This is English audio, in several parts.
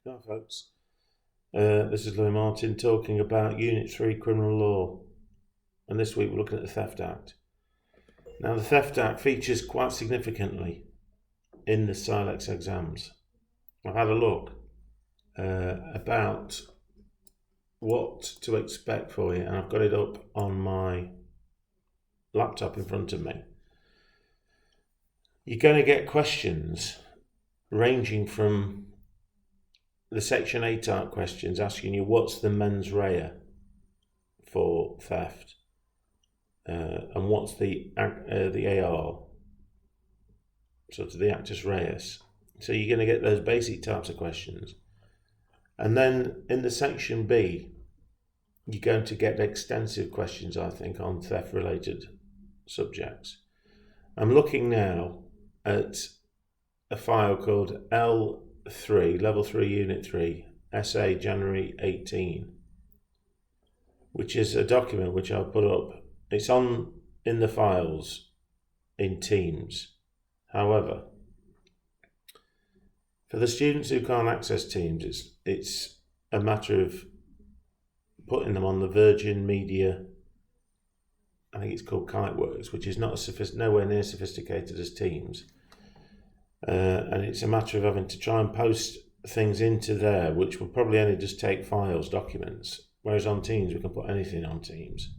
Hi folks, this is Louis Martin talking about Unit 3 Criminal Law, and this week we're looking at the Theft Act. Now the Theft Act features quite significantly in the CILEx exams. I've had a look about what to expect for you, and I've got it up on my laptop in front of me. You're going to get questions ranging from the Section A type questions asking you what's the mens rea for theft and what's the AR, sort of the actus reus. So you're going to get those basic types of questions. And then in the Section B, you're going to get extensive questions, I think, on theft related subjects. I'm looking now at a file called L3, Level 3, Unit 3, SA January 18, which is a document which I'll put up. It's in the files in Teams. However, for the students who can't access Teams, it's a matter of putting them on the Virgin Media, I think it's called KiteWorks, which is nowhere near sophisticated as Teams. And it's a matter of having to try and post things into there, which will probably only just take files, documents, whereas on Teams we can put anything on Teams.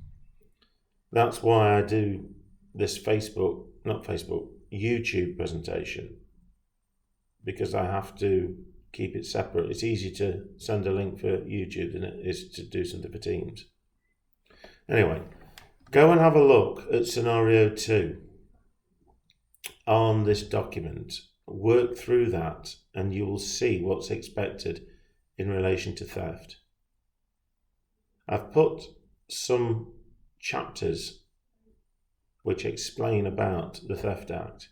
That's why I do this YouTube presentation, because I have to keep it separate. It's easier to send a link for YouTube than it is to do something for Teams. Anyway, go and have a look at Scenario 2 on this document. Work through that and you will see what's expected in relation to theft. I've put some chapters which explain about the Theft Act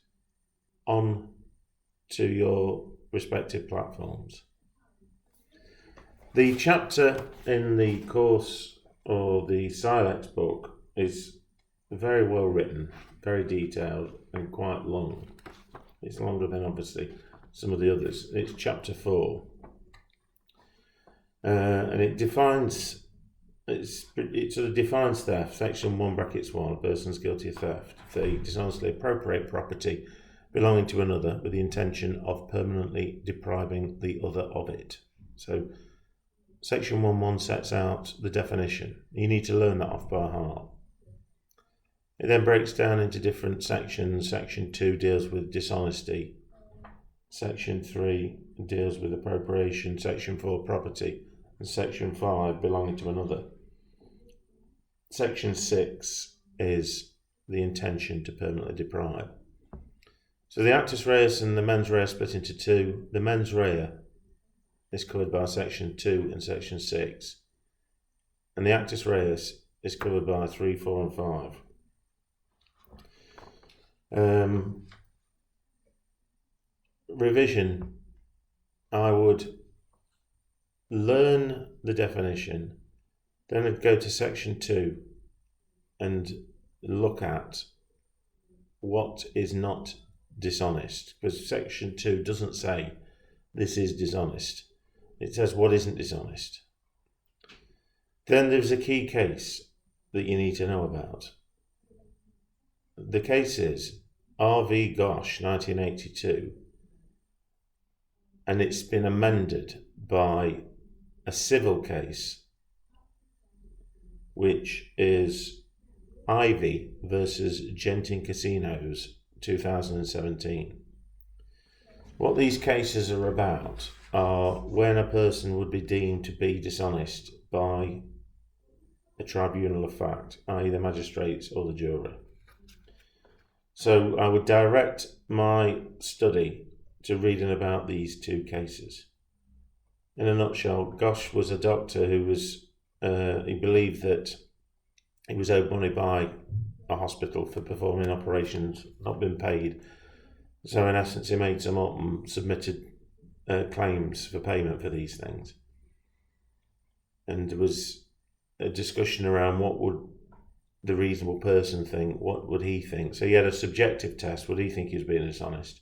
on to your respective platforms. The chapter in the course or the CILEx book is very well written, very detailed and quite long. It's longer than obviously some of the others. It's chapter 4, and it sort of defines theft. Section 1 brackets 1: a person's guilty of theft if they dishonestly appropriate property belonging to another with the intention of permanently depriving the other of it. So Section 1.1 sets out the definition. You need to learn that off by heart. It then breaks down into different sections. Section 2 deals with dishonesty. Section 3 deals with appropriation. Section 4, property. And Section 5, belonging to another. Section 6 is the intention to permanently deprive. So the actus reus and the mens rea split into two. The mens rea is covered by Section 2 and Section 6. And the actus reus is covered by 3, 4 and 5. Revision, I would learn the definition, then I'd go to Section 2 and look at what is not dishonest, because Section 2 doesn't say this is dishonest, it says what isn't dishonest. Then there's a key case that you need to know about. The case is R.V. Gosh, 1982, and it's been amended by a civil case, which is Ivy versus Genting Casinos, 2017. What these cases are about are when a person would be deemed to be dishonest by a tribunal of fact, i.e. the magistrates or the jury. So I would direct my study to reading about these two cases. In a nutshell, Gosh was a doctor who was, he believed that he was owed money by a hospital for performing operations, not been paid. So in essence, he made some up and submitted claims for payment for these things. And there was a discussion around what would the reasonable person think, what would he think. So he had a subjective test, would he think he was being dishonest?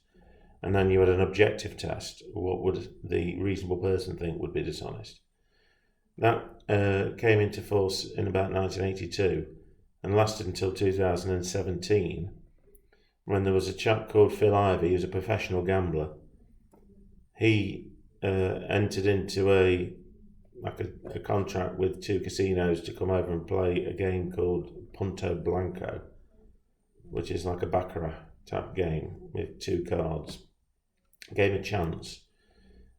and then you had an objective test. What would the reasonable person think would be dishonest? That came into force in about 1982 and lasted until 2017, when there was a chap called Phil Ivey, who's a professional gambler. He entered into a contract with 2 casinos to come over and play a game called Punto Blanco, which is like a baccarat type game with 2 cards. Gave a chance.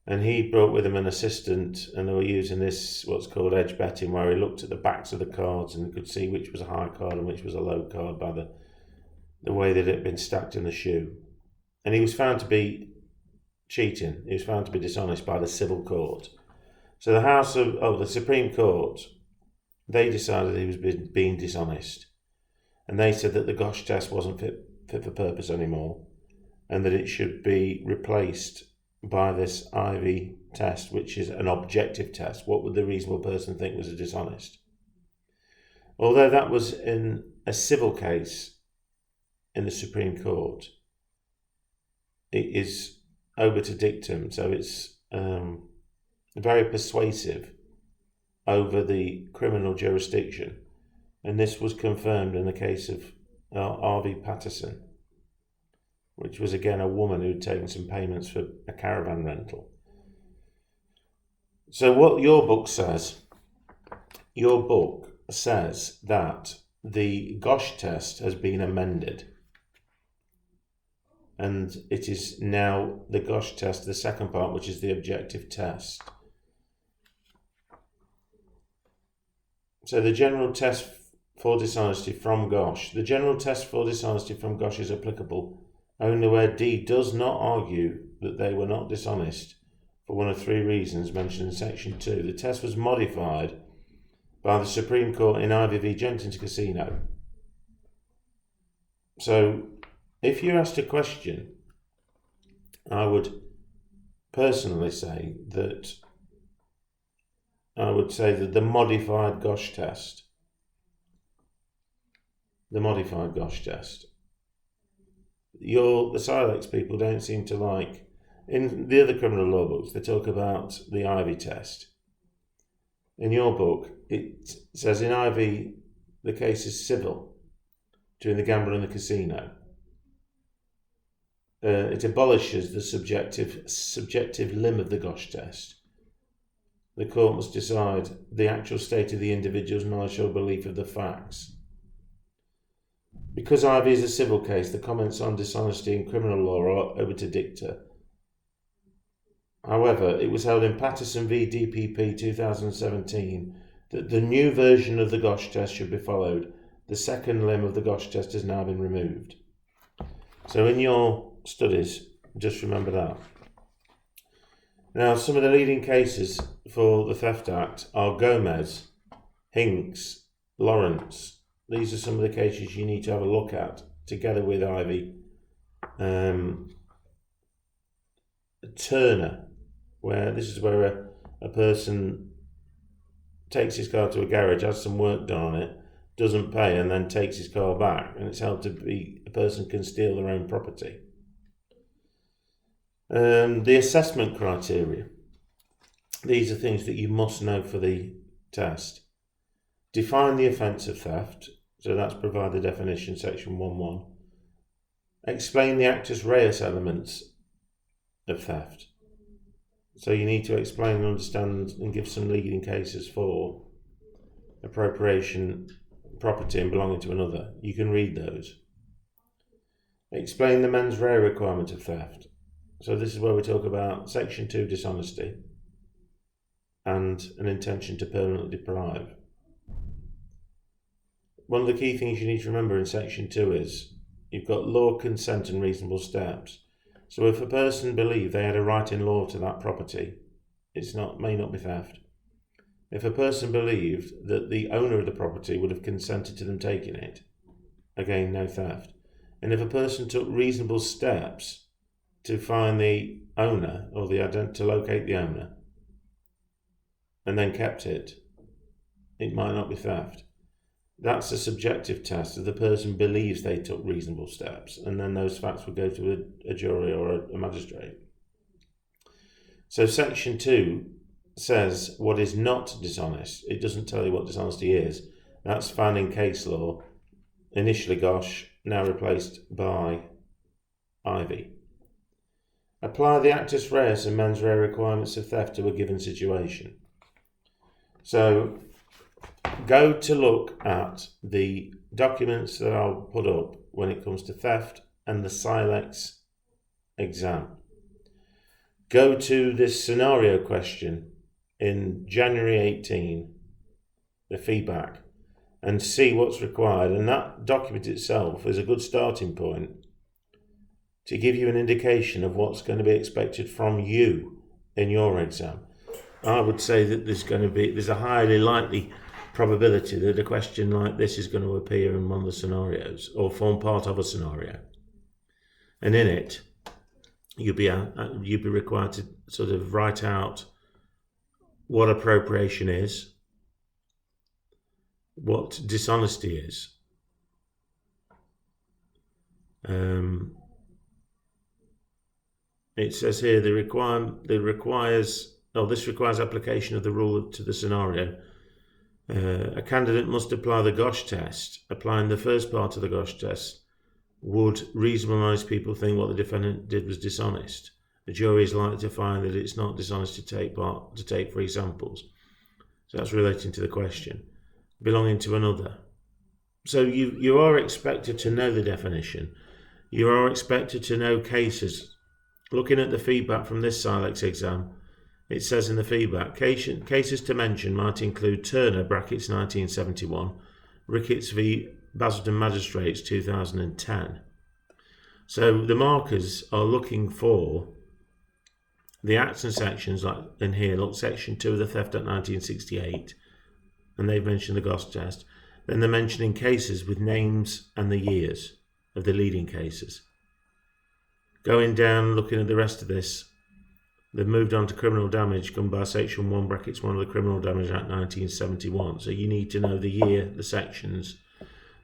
And he brought with him an assistant, and they were using this, what's called edge betting, where he looked at the backs of the cards and could see which was a high card and which was a low card by the way that it had been stacked in the shoe. And he was found to be cheating. He was found to be dishonest by the civil court. So the House of the Supreme Court, they decided he was being dishonest. And they said that the Gosh test wasn't fit for purpose anymore, and that it should be replaced by this Ivey test, which is an objective test. What would the reasonable person think was a dishonest? Although that was in a civil case in the Supreme Court, it is obiter dictum, so it's very persuasive over the criminal jurisdiction. And this was confirmed in the case of R.V. Patterson, which was again a woman who'd taken some payments for a caravan rental. So what your book says that the Gosh test has been amended, and it is now the Gosh test, the second part, which is the objective test. So the general test for dishonesty from Gosh. The general test for dishonesty from Gosh is applicable only where D does not argue that they were not dishonest for one of 3 reasons mentioned in section 2. The test was modified by the Supreme Court in Ivey v. Jenkins Casino. So if you're asked a question, I would personally say that the modified Gosh test, the CILEx people don't seem to like. In the other criminal law books, they talk about the Ivey test. In your book, it says in Ivey, the case is civil between the gambler and the casino. It abolishes the subjective limb of the Gosh test. The court must decide the actual state of the individual's knowledge or belief of the facts. Because Ivey is a civil case, the comments on dishonesty in criminal law are obiter dicta. However, it was held in Patterson v. DPP 2017 that the new version of the Gosh test should be followed. The second limb of the Gosh test has now been removed. So in your studies, just remember that. Now, some of the leading cases for the Theft Act are Gomez, Hinks, Lawrence. These are some of the cases you need to have a look at, together with Ivey. Turner, where this is where a person takes his car to a garage, has some work done on it, doesn't pay, and then takes his car back, and it's held to be a person can steal their own property. The assessment criteria. These are things that you must know for the test. Define the offence of theft, so that's provide the definition, section 1.1. Explain the actus reus elements of theft. So you need to explain and understand and give some leading cases for appropriation, property and belonging to another. You can read those. Explain the mens rea requirement of theft. So this is where we talk about section 2, dishonesty, and an intention to permanently deprive. One of the key things you need to remember in section 2 is you've got law, consent and reasonable steps. So if a person believed they had a right in law to that property, may not be theft. If a person believed that the owner of the property would have consented to them taking it, again, no theft. And if a person took reasonable steps to find the owner or to locate the owner and then kept it, it might not be theft. That's a subjective test. If the person believes they took reasonable steps, and then those facts would go to a jury or a magistrate. So section 2 says what is not dishonest. It doesn't tell you what dishonesty is. That's found in case law, initially Gosh, now replaced by Ivy. Apply the actus reus and mens rea requirements of theft to a given situation. So go to look at the documents that I'll put up when it comes to theft and the CILEx exam. Go to this scenario question in January 18, the feedback, and see what's required. And that document itself is a good starting point to give you an indication of what's going to be expected from you in your exam. I would say that there's a highly likely probability that a question like this is going to appear in one of the scenarios or form part of a scenario. And in it, you'll be required to sort of write out what appropriation is, what dishonesty is. It says here this requires application of the rule to the scenario. A candidate must apply the Gosh test. Applying the first part of the Gosh test, would reasonable and honest people think what the defendant did was dishonest? The jury is likely to find that it's not dishonest to take free samples. So that's relating to the question. Belonging to another. So you are expected to know the definition. You are expected to know cases. Looking at the feedback from this CILEx exam, it says in the feedback, cases to mention might include Turner, brackets 1971, Ricketts v. Basildon Magistrates 2010. So the markers are looking for the acts and sections, like in here, look, section 2 of the Theft Act 1968, and they've mentioned the Goss test. Then they're mentioning cases with names and the years of the leading cases. Going down, looking at the rest of this, they've moved on to criminal damage, come by section 1, brackets 1 of the Criminal Damage Act 1971. So you need to know the year, the sections.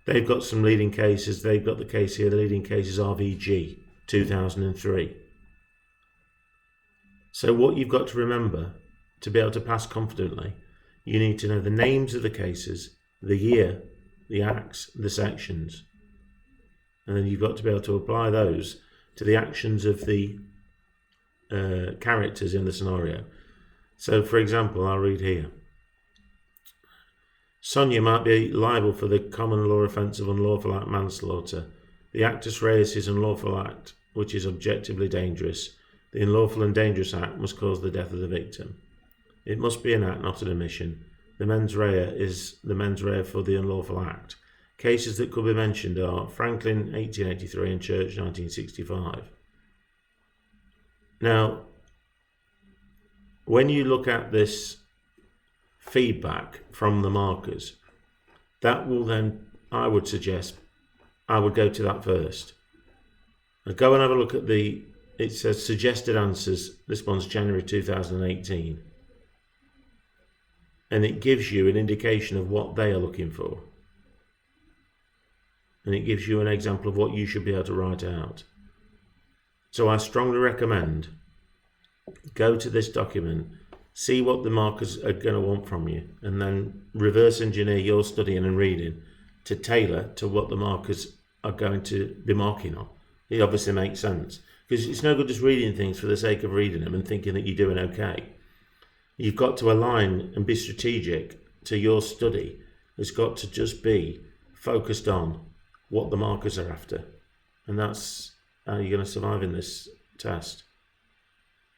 They've got some leading cases. They've got the case here. The leading case is RVG 2003. So what you've got to remember to be able to pass confidently, you need to know the names of the cases, the year, the acts, the sections. And then you've got to be able to apply those to the actions of the characters in the scenario. So, for example, I'll read here. Sonia might be liable for the common law offence of unlawful act manslaughter. The actus reus is unlawful act which is objectively dangerous. The unlawful and dangerous act must cause the death of the victim. It must be an act, not an omission. The mens rea is the mens rea for the unlawful act. Cases that could be mentioned are Franklin 1883 and Church 1965. Now, when you look at this feedback from the markers, that will then, I would suggest, I would go to that first. Now go and have a look at it says suggested answers. This one's January 2018. And it gives you an indication of what they are looking for. And it gives you an example of what you should be able to write out. So I strongly recommend go to this document, see what the markers are going to want from you, and then reverse engineer your studying and reading to tailor to what the markers are going to be marking on. It obviously makes sense, because it's no good just reading things for the sake of reading them and thinking that you're doing okay. You've got to align and be strategic to your study. It's got to just be focused on what the markers are after. And that's how you're going to survive in this test.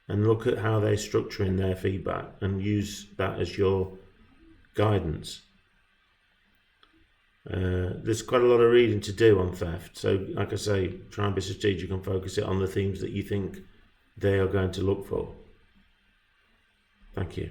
And look at how they're structuring their feedback and use that as your guidance. There's quite a lot of reading to do on theft. So, like I say, try and be strategic and focus it on the themes that you think they are going to look for. Thank you.